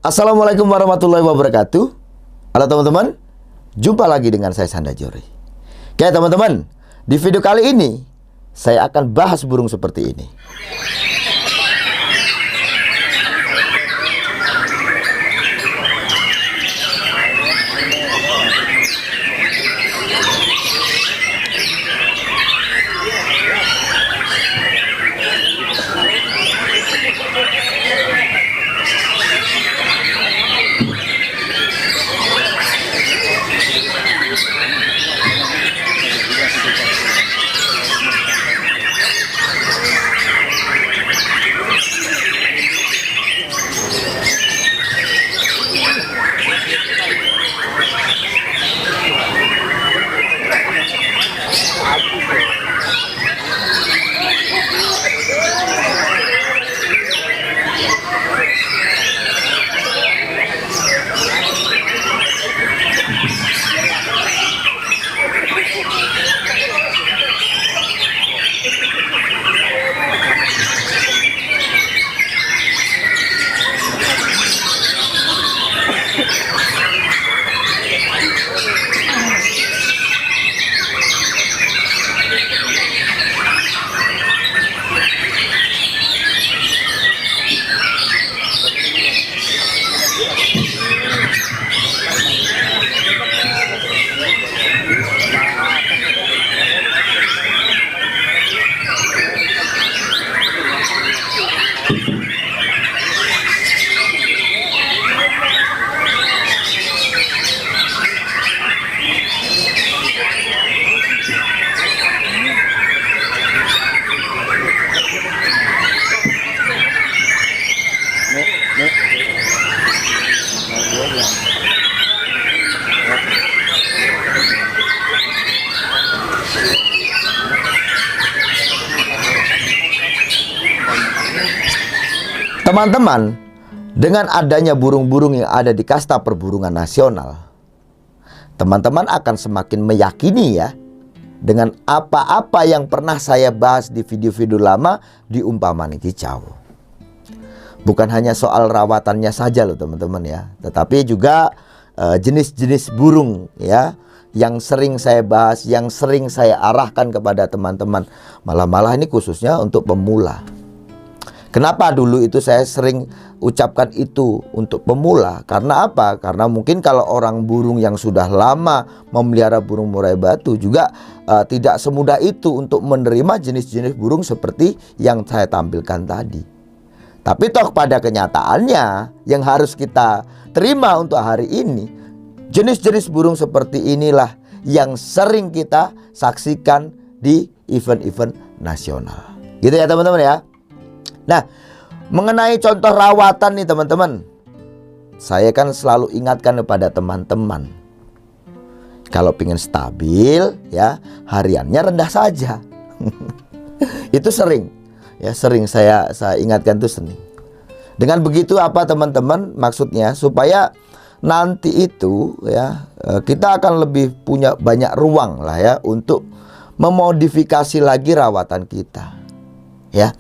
Assalamualaikum warahmatullahi wabarakatuh. Halo teman-teman, jumpa lagi dengan saya Sanda Jori. Oke teman-teman, di video kali ini saya akan bahas burung seperti ini. Teman-teman, dengan adanya burung-burung yang ada di kasta perburungan nasional, teman-teman akan semakin meyakini ya dengan apa-apa yang pernah saya bahas di video-video lama di Umpama Kicau. Bukan hanya soal rawatannya saja loh teman-teman ya, tetapi juga jenis-jenis burung ya yang sering saya bahas, yang sering saya arahkan kepada teman-teman. Malah ini khususnya untuk pemula. Kenapa dulu itu saya sering ucapkan itu untuk pemula? Karena apa? Karena mungkin kalau orang burung yang sudah lama memelihara burung murai batu juga tidak semudah itu untuk menerima jenis-jenis burung seperti yang saya tampilkan tadi. Tapi toh pada kenyataannya yang harus kita terima untuk hari ini, jenis-jenis burung seperti inilah yang sering kita saksikan di event-event nasional. Gitu ya teman-teman ya. Nah, mengenai contoh rawatan nih teman-teman, saya kan selalu ingatkan kepada teman-teman, kalau pengen stabil ya hariannya rendah saja. Itu sering ya, sering saya ingatkan tuh sering. Dengan begitu apa teman-teman? Maksudnya supaya nanti itu ya kita akan lebih punya banyak ruang lah ya untuk memodifikasi lagi rawatan kita ya.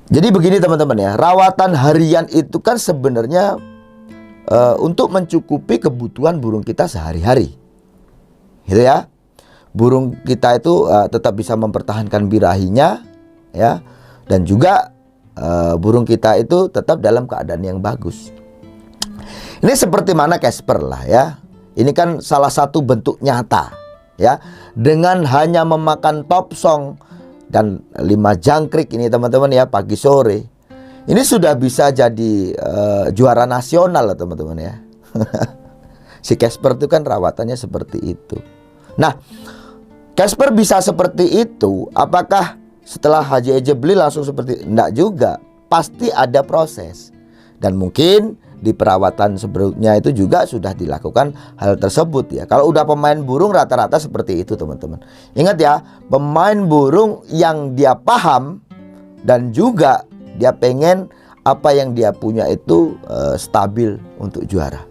Jadi begini teman-teman ya, rawatan harian itu kan sebenarnya untuk mencukupi kebutuhan burung kita sehari-hari, gitu ya. Burung kita itu tetap bisa mempertahankan birahinya, ya, dan juga burung kita itu tetap dalam keadaan yang bagus. Ini seperti mana Casper lah ya. Ini kan salah satu bentuk nyata, ya, dengan hanya memakan top song dan 5 jangkrik ini teman-teman ya pagi sore, ini sudah bisa jadi juara nasional lah teman-teman ya. Si Casper itu kan rawatannya seperti itu. Nah, Casper bisa seperti itu, apakah setelah Haji Eje beli langsung seperti enggak juga, pasti ada proses. Dan mungkin di perawatan sebelumnya itu juga sudah dilakukan hal tersebut ya. Kalau udah pemain burung rata-rata seperti itu teman-teman. Ingat ya, pemain burung yang dia paham dan juga dia pengen apa yang dia punya itu stabil untuk juara.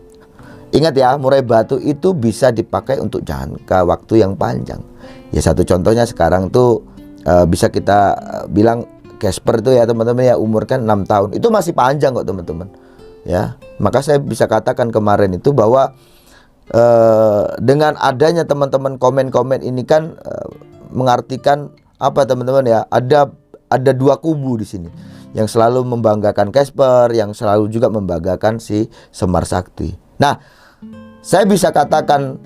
Ingat ya, murai batu itu bisa dipakai untuk jangka waktu yang panjang. Ya satu contohnya sekarang tuh bisa kita bilang Casper itu ya teman-teman ya, umur kan 6 tahun. Itu masih panjang kok teman-teman. ya. Maka saya bisa katakan kemarin itu bahwa dengan adanya teman-teman komen-komen ini kan mengartikan apa teman-teman ya? Ada dua kubu di sini yang selalu membanggakan Casper, yang selalu juga membanggakan si Semar Sakti. Nah, saya bisa katakan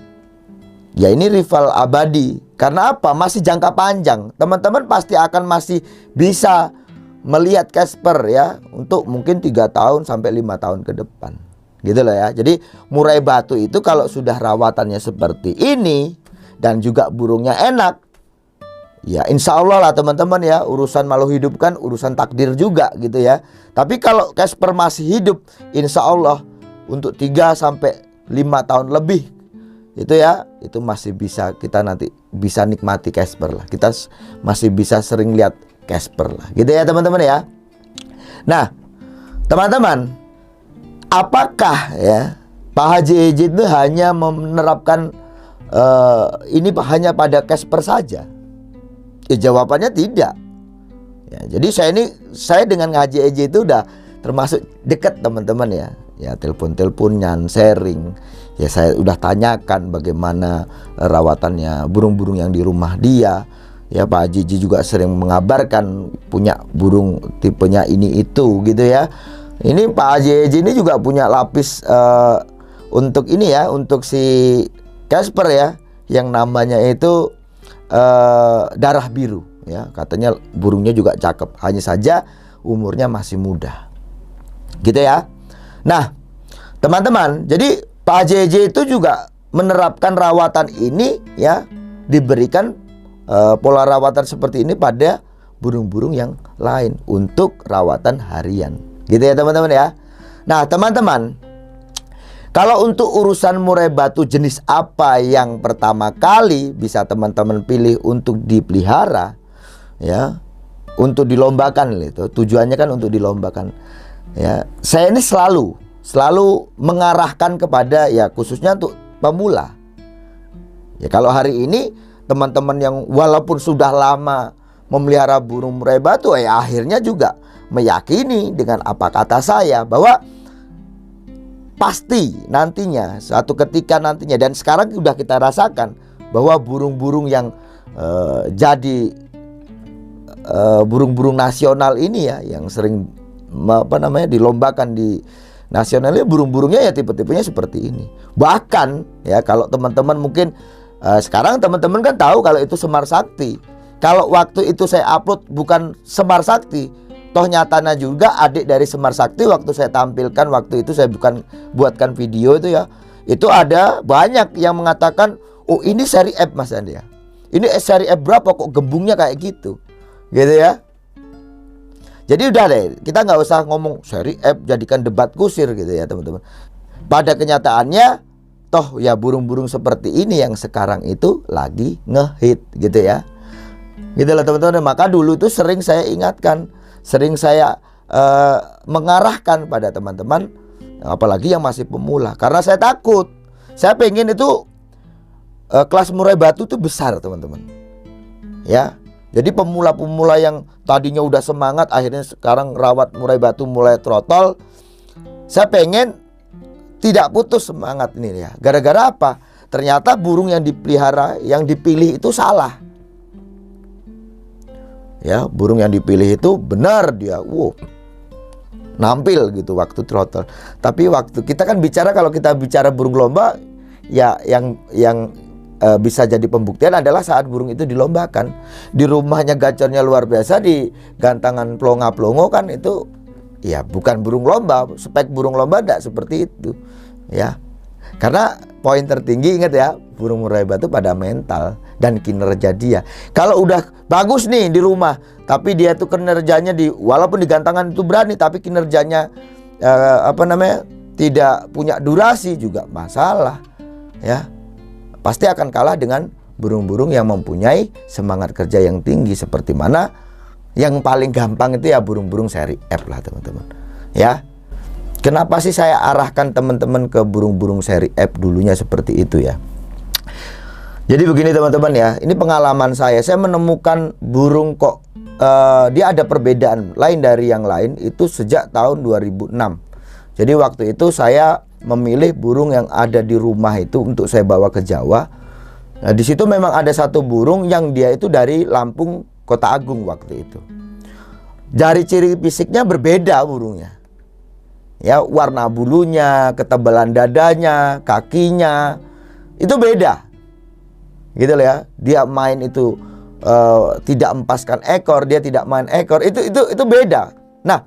ya ini rival abadi. Karena apa? Masih jangka panjang. Teman-teman pasti akan masih bisa melihat Casper ya untuk mungkin 3 tahun sampai 5 tahun ke depan. Gitu loh ya. Jadi murai batu itu kalau sudah rawatannya seperti ini dan juga burungnya enak, ya insya Allah lah teman-teman ya, urusan makhluk hidup kan urusan takdir juga gitu ya. Tapi kalau Casper masih hidup, insya Allah untuk 3 sampai 5 tahun lebih itu ya, itu masih bisa kita nanti bisa nikmati Casper lah. Kita masih bisa sering lihat Casper lah gitu ya teman-teman ya. Nah teman-teman, apakah ya Pak Haji Ejit itu hanya menerapkan ini hanya pada Casper saja? Ya jawabannya tidak. Ya, jadi saya dengan Haji Ejit itu udah termasuk dekat teman-teman ya. Ya telepon-teleponan, sharing. Ya saya udah tanyakan bagaimana rawatannya burung-burung yang di rumah dia. Ya Pak Haji juga sering mengabarkan punya burung tipenya ini itu gitu ya. Ini Pak Haji ini juga punya lapis untuk ini ya, untuk si Casper ya, yang namanya itu darah biru ya. Katanya burungnya juga cakep, hanya saja umurnya masih muda gitu ya. Nah teman-teman, jadi Pak JJ itu juga menerapkan rawatan ini ya, diberikan pola rawatan seperti ini pada burung-burung yang lain untuk rawatan harian gitu ya teman-teman ya. Nah teman-teman, kalau untuk urusan murai batu jenis apa yang pertama kali bisa teman-teman pilih untuk dipelihara ya, untuk dilombakan itu tujuannya kan untuk dilombakan ya. Saya ini selalu mengarahkan kepada ya khususnya untuk pemula ya. Kalau hari ini teman-teman yang walaupun sudah lama memelihara burung murai batu ya akhirnya juga meyakini dengan apa kata saya bahwa pasti nantinya suatu ketika nantinya, dan sekarang sudah kita rasakan bahwa burung-burung yang jadi burung-burung nasional ini ya, yang sering dilombakan di nasionalnya, burung-burungnya ya tipe-tipenya seperti ini. Bahkan ya kalau teman-teman mungkin sekarang teman-teman kan tahu kalau itu Semar Sakti. Kalau waktu itu saya upload bukan Semar Sakti, toh nyatanya juga adik dari Semar Sakti waktu saya tampilkan, waktu itu saya buatkan video itu ya, itu ada banyak yang mengatakan, oh ini seri F Mas Andi ya, ini seri F berapa kok gembungnya kayak gitu ya. Jadi udah deh, kita nggak usah ngomong seri F jadikan debat kusir gitu ya teman-teman. Pada kenyataannya toh ya burung-burung seperti ini yang sekarang itu lagi ngehit gitu ya. Gitu lah teman-teman. Maka dulu itu sering saya ingatkan, sering saya mengarahkan pada teman-teman, apalagi yang masih pemula, karena saya takut. Saya pengen itu kelas murai batu itu besar teman-teman ya. Jadi pemula-pemula yang tadinya udah semangat, akhirnya sekarang rawat murai batu mulai trotol, saya pengen tidak putus semangat ini ya. Gara-gara apa? Ternyata burung yang dipelihara, yang dipilih itu salah ya. Burung yang dipilih itu benar dia, nampil gitu waktu trotol. Tapi waktu kita kan bicara, kalau kita bicara burung lomba ya, yang bisa jadi pembuktian adalah saat burung itu dilombakan. Di rumahnya gacornya luar biasa, di gantangan plonga-plongo kan itu ya bukan burung lomba. Spek burung lomba tidak seperti itu ya. Karena poin tertinggi, ingat ya, burung murai batu pada mental dan kinerja dia. Kalau udah bagus nih di rumah, tapi dia tuh kinerjanya walaupun di gantangan itu berani, tapi kinerjanya tidak punya durasi juga masalah ya. Pasti akan kalah dengan burung-burung yang mempunyai semangat kerja yang tinggi, seperti mana yang paling gampang itu ya burung-burung seri F lah teman-teman ya. Kenapa sih saya arahkan teman-teman ke burung-burung seri F dulunya seperti itu ya? Jadi begini teman-teman ya, ini pengalaman saya menemukan burung kok dia ada perbedaan lain dari yang lain itu sejak tahun 2006. Jadi waktu itu saya memilih burung yang ada di rumah itu untuk saya bawa ke Jawa. Nah, di situ memang ada satu burung yang dia itu dari Lampung, Kota Agung waktu itu. Dari ciri fisiknya berbeda burungnya. Ya, warna bulunya, ketebalan dadanya, kakinya itu beda. Gitu loh ya. Dia main itu tidak empaskan ekor, dia tidak main ekor. Itu beda. Nah,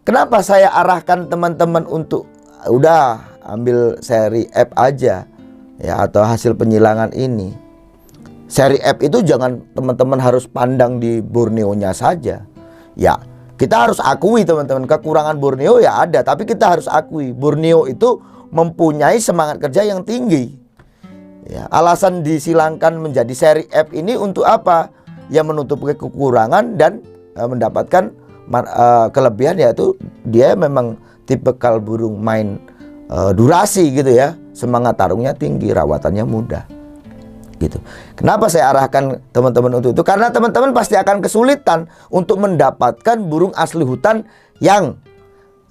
kenapa saya arahkan teman-teman untuk udah ambil seri F aja ya, atau hasil penyilangan ini. Seri F itu jangan teman-teman harus pandang di Borneo-nya saja. Ya, kita harus akui teman-teman, kekurangan Borneo ya ada, tapi kita harus akui Borneo itu mempunyai semangat kerja yang tinggi. Ya, alasan disilangkan menjadi seri F ini untuk apa? Ya menutupi kekurangan dan mendapatkan kelebihan, yaitu dia memang tipikal burung main durasi gitu ya. Semangat tarungnya tinggi, rawatannya mudah. Gitu. Kenapa saya arahkan teman-teman untuk itu? Karena teman-teman pasti akan kesulitan untuk mendapatkan burung asli hutan yang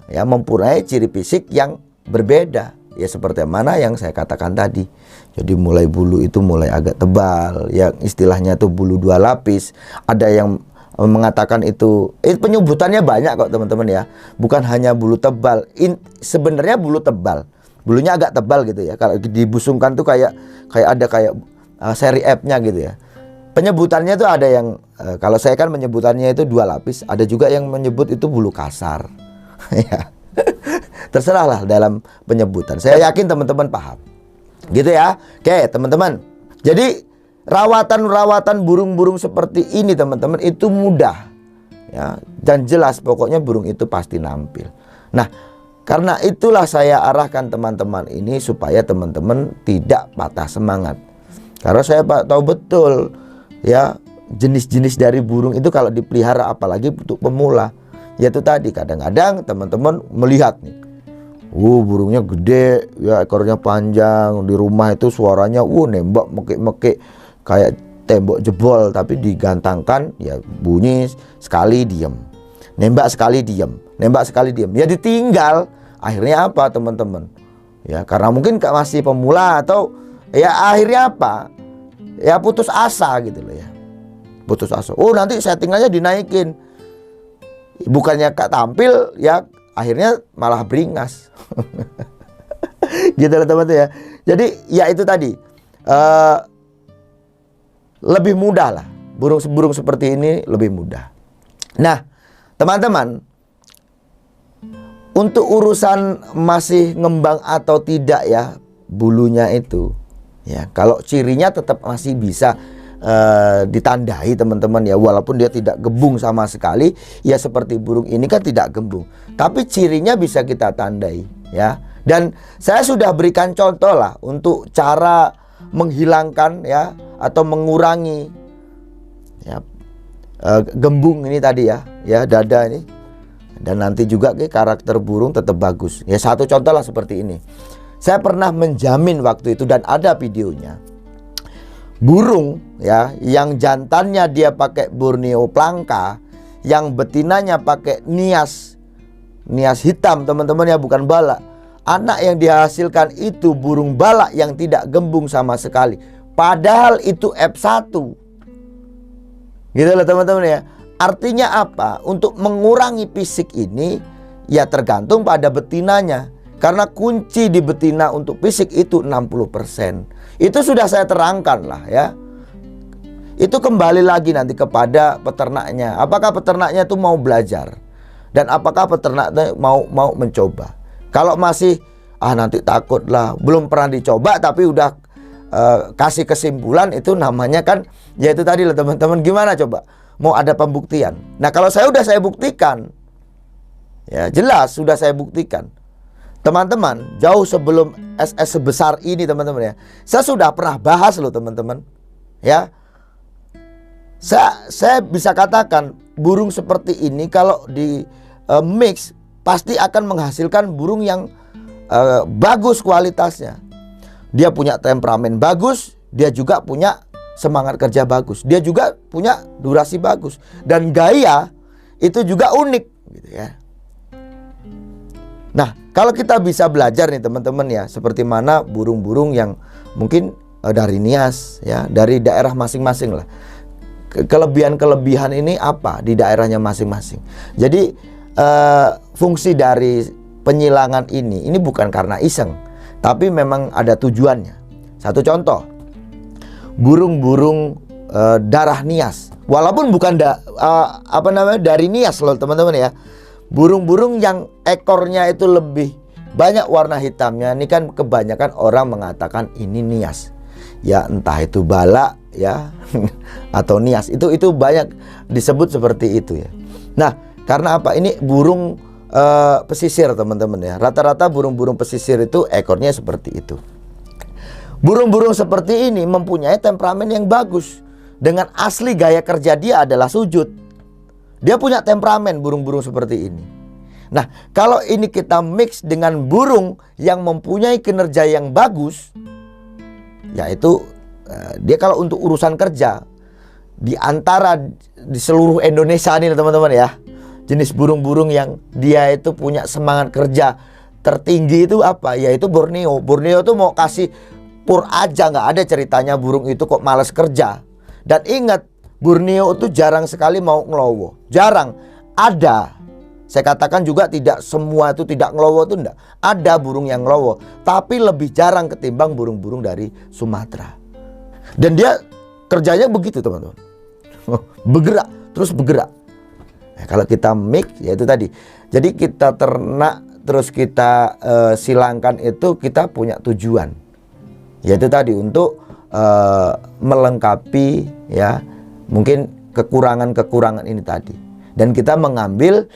ya mempunyai ciri fisik yang berbeda. Ya seperti mana yang saya katakan tadi. Jadi mulai bulu itu mulai agak tebal, yang istilahnya itu bulu 2 lapis. Ada yang mengatakan itu penyebutannya banyak kok teman-teman ya. Bukan hanya bulu tebal, sebenarnya bulu tebal. Bulunya agak tebal gitu ya. Kalau dibusungkan tuh kayak ada seri F-nya gitu ya. Penyebutannya tuh ada yang kalau saya kan menyebutannya itu 2 lapis, ada juga yang menyebut itu bulu kasar. Ya. Terserahlah dalam penyebutan. Saya yakin teman-teman paham. Gitu ya. Oke, teman-teman. Jadi rawatan burung-burung seperti ini teman-teman itu mudah. Ya, dan jelas pokoknya burung itu pasti nampil. Nah, karena itulah saya arahkan teman-teman ini supaya teman-teman tidak patah semangat. Karena saya tahu betul ya, jenis-jenis dari burung itu kalau dipelihara apalagi untuk pemula, yaitu tadi kadang-kadang teman-teman melihat nih, burungnya gede ya, ekornya panjang, di rumah itu suaranya nembak mekik-mekik kayak tembok jebol, tapi digantangkan ya bunyi sekali diem, nembak sekali diem, nembak sekali diem, ya ditinggal. Akhirnya apa teman-teman? Ya karena mungkin masih pemula atau ya akhirnya apa? Ya putus asa gitu loh ya. Putus asa. Nanti settingannya dinaikin. Bukannya tampil ya akhirnya malah beringas. Gitu loh teman-teman ya. Jadi ya itu tadi. Lebih mudah lah. Burung seperti ini lebih mudah. Nah, teman-teman, untuk urusan masih ngembang atau tidak ya bulunya itu, ya kalau cirinya tetap masih bisa ditandai teman-teman ya, walaupun dia tidak gembung sama sekali ya, seperti burung ini kan tidak gembung, tapi cirinya bisa kita tandai ya. Dan saya sudah berikan contoh lah untuk cara menghilangkan ya atau mengurangi ya gembung ini tadi ya dada ini. Dan nanti juga karakter burung tetap bagus. Ya satu contoh lah seperti ini. Saya pernah menjamin waktu itu dan ada videonya. Burung ya yang jantannya dia pakai Borneo Plangka, yang betinanya pakai nias hitam teman-teman ya, bukan balak. Anak yang dihasilkan itu burung balak yang tidak gembung sama sekali. Padahal itu F1. Gitu loh teman-teman ya. Artinya apa? Untuk mengurangi fisik ini ya tergantung pada betinanya. Karena kunci di betina untuk fisik itu 60%. Itu sudah saya terangkan lah ya. Itu kembali lagi nanti kepada peternaknya. Apakah peternaknya itu mau belajar? Dan apakah peternaknya mau mencoba? Kalau masih nanti takut lah, belum pernah dicoba tapi udah kasih kesimpulan, itu namanya kan ya itu tadi lah teman-teman, gimana coba? Mau ada pembuktian. Nah kalau saya buktikan, ya jelas sudah saya buktikan. Teman-teman, jauh sebelum SS sebesar ini teman-teman ya, saya sudah pernah bahas loh teman-teman. Ya, saya bisa katakan burung seperti ini kalau di mix pasti akan menghasilkan burung yang bagus kualitasnya. Dia punya temperamen bagus, dia juga punya semangat kerja bagus, dia juga punya durasi bagus, dan gaya itu juga unik gitu ya. Nah, kalau kita bisa belajar nih teman-teman ya, seperti mana burung-burung yang mungkin dari Nias ya, dari daerah masing-masing lah. Kelebihan-kelebihan ini apa di daerahnya masing-masing. Jadi fungsi dari penyilangan ini bukan karena iseng, tapi memang ada tujuannya. Satu contoh, burung-burung darah Nias, walaupun bukan dari Nias loh teman-teman ya. Burung-burung yang ekornya itu lebih banyak warna hitamnya, ini kan kebanyakan orang mengatakan ini Nias. Ya entah itu balak ya atau Nias, itu banyak disebut seperti itu ya. Nah, karena apa? Ini burung pesisir teman-teman ya. Rata-rata burung-burung pesisir itu ekornya seperti itu. Burung-burung seperti ini mempunyai temperamen yang bagus. Dengan asli gaya kerja dia adalah sujud. Dia punya temperamen burung-burung seperti ini. Nah, kalau ini kita mix dengan burung yang mempunyai kinerja yang bagus, yaitu dia kalau untuk urusan kerja di antara di seluruh Indonesia ini teman-teman ya, jenis burung-burung yang dia itu punya semangat kerja tertinggi itu apa? Yaitu Borneo. Borneo itu mau kasih pur aja nggak ada ceritanya burung itu kok malas kerja. Dan ingat, Borneo itu jarang sekali mau ngelowo. Jarang. Ada. Saya katakan juga tidak semua itu tidak ngelowo itu enggak. Ada burung yang ngelowo, tapi lebih jarang ketimbang burung-burung dari Sumatera. Dan dia kerjanya begitu teman-teman. Bergerak, terus bergerak. Nah, kalau kita mix ya itu tadi. Jadi kita ternak terus kita silangkan itu kita punya tujuan. Yaitu tadi untuk melengkapi ya mungkin kekurangan-kekurangan ini tadi. Dan kita mengambil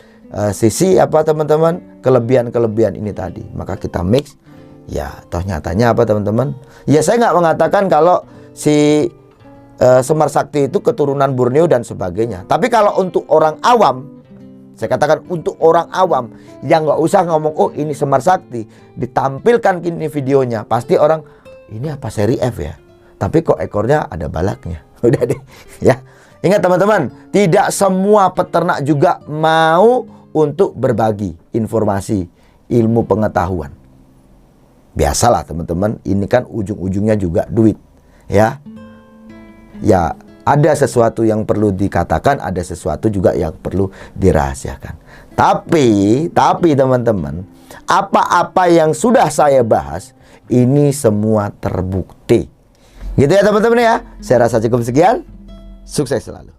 sisi apa teman-teman, kelebihan-kelebihan ini tadi. Maka kita mix. Ya toh nyatanya apa teman-teman? Ya saya nggak mengatakan kalau si Semar Sakti itu keturunan Borneo dan sebagainya. Tapi kalau untuk orang awam, saya katakan untuk orang awam yang nggak usah ngomong oh ini Semar Sakti, ditampilkan ini videonya, pasti orang ini apa seri F ya? Tapi kok ekornya ada balaknya. Udah deh ya. Ingat teman-teman, tidak semua peternak juga mau untuk berbagi informasi, ilmu pengetahuan. Biasalah teman-teman, ini kan ujung-ujungnya juga duit ya. Ya ada sesuatu yang perlu dikatakan, ada sesuatu juga yang perlu dirahasiakan. Tapi teman-teman, apa-apa yang sudah saya bahas ini semua terbukti. Gitu ya teman-teman ya. Saya rasa cukup sekian. Sukses selalu.